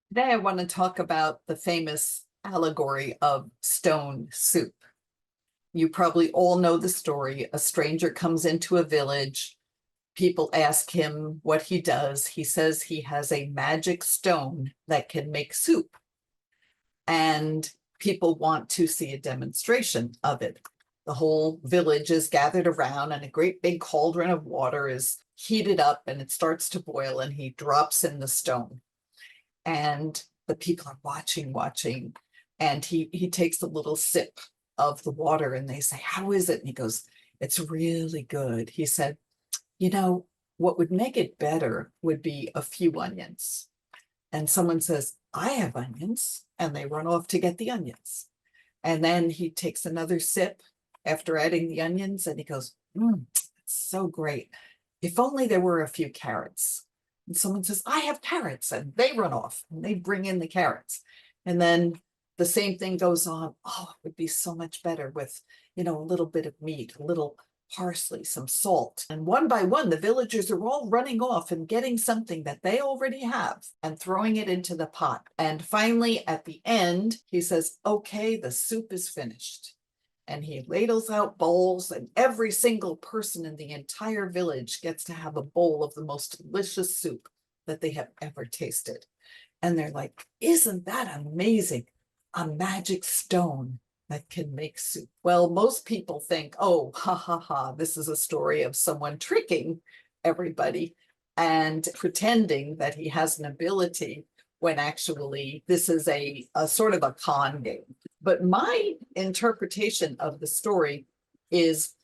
Today, I want to talk about the famous allegory of stone soup. You probably all know the story. A stranger comes into a village. People ask him what he does. He says he has a magic stone that can make soup. And people want to see a demonstration of it. The whole village is gathered around, and a great big cauldron of water is heated up and it starts to boil, and he drops in the stone. And the people are watching, and he takes a little sip of the water, and they say, "How is it?" And he goes, "It's really good." He said, "You know, what would make it better would be a few onions." And someone says, "I have onions," and they run off to get the onions. And then he takes another sip after adding the onions, and he goes, it's so great. If only there were a few carrots." And someone says, "I have carrots," and they run off and they bring in the carrots. And then the same thing goes on. "Oh, it would be so much better with, a little bit of meat, a little parsley, some salt." And one by one, the villagers are all running off and getting something that they already have and throwing it into the pot. And finally, at the end, he says, "Okay, the soup is finished." And he ladles out bowls, and every single person in the entire village gets to have a bowl of the most delicious soup that they have ever tasted. And they're like, "Isn't that amazing? A magic stone that can make soup." Well, most people think, "Oh, ha ha ha, this is a story of someone tricking everybody and pretending that he has an ability," when actually this is a sort of a con game. But my interpretation of the story is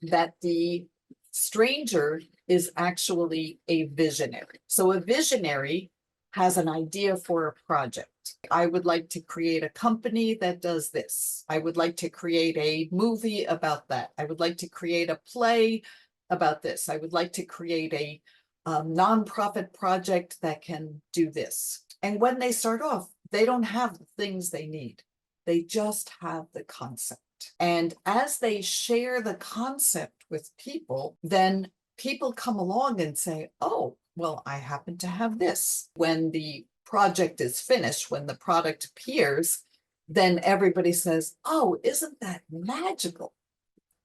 that the stranger is actually a visionary. So a visionary has an idea for a project. "I would like to create a company that does this. I would like to create a movie about that. I would like to create a play about this. I would like to create a nonprofit project that can do this." And when they start off, they don't have the things they need. They just have the concept. And as they share the concept with people, then people come along and say, "Oh, well, I happen to have this." When the project is finished, when the product appears, then everybody says, "Oh, isn't that magical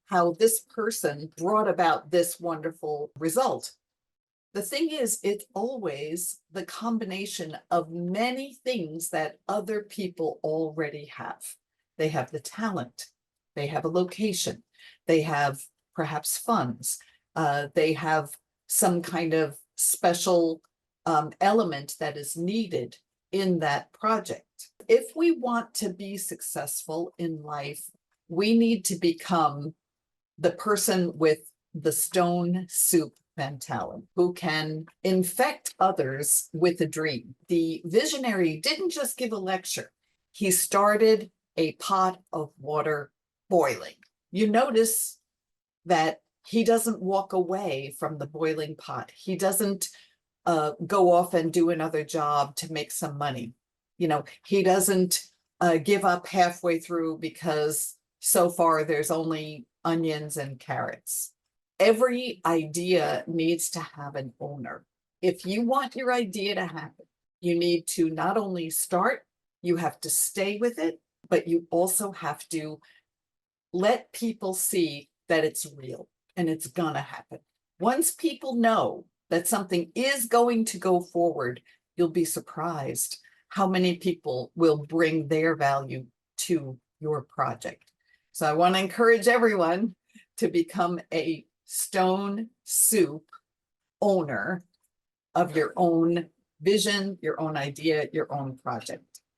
how this person brought about this wonderful result?" The thing is, it's always the combination of many things that other people already have. They have the talent, they have a location, they have perhaps funds, they have some kind of special element that is needed in that project. If we want to be successful in life, we need to become the person with the stone soup mentality, who can infect others with a dream. The visionary didn't just give a lecture, he started a pot of water boiling. You notice that he doesn't walk away from the boiling pot. He doesn't go off and do another job to make some money. He doesn't give up halfway through because so far there's only onions and carrots. Every idea needs to have an owner. If you want your idea to happen, you need to not only start, you have to stay with it, but you also have to let people see that it's real and it's gonna happen. Once people know that something is going to go forward, you'll be surprised how many people will bring their value to your project. So I want to encourage everyone to become a stone soup owner of your own vision, your own idea, your own project.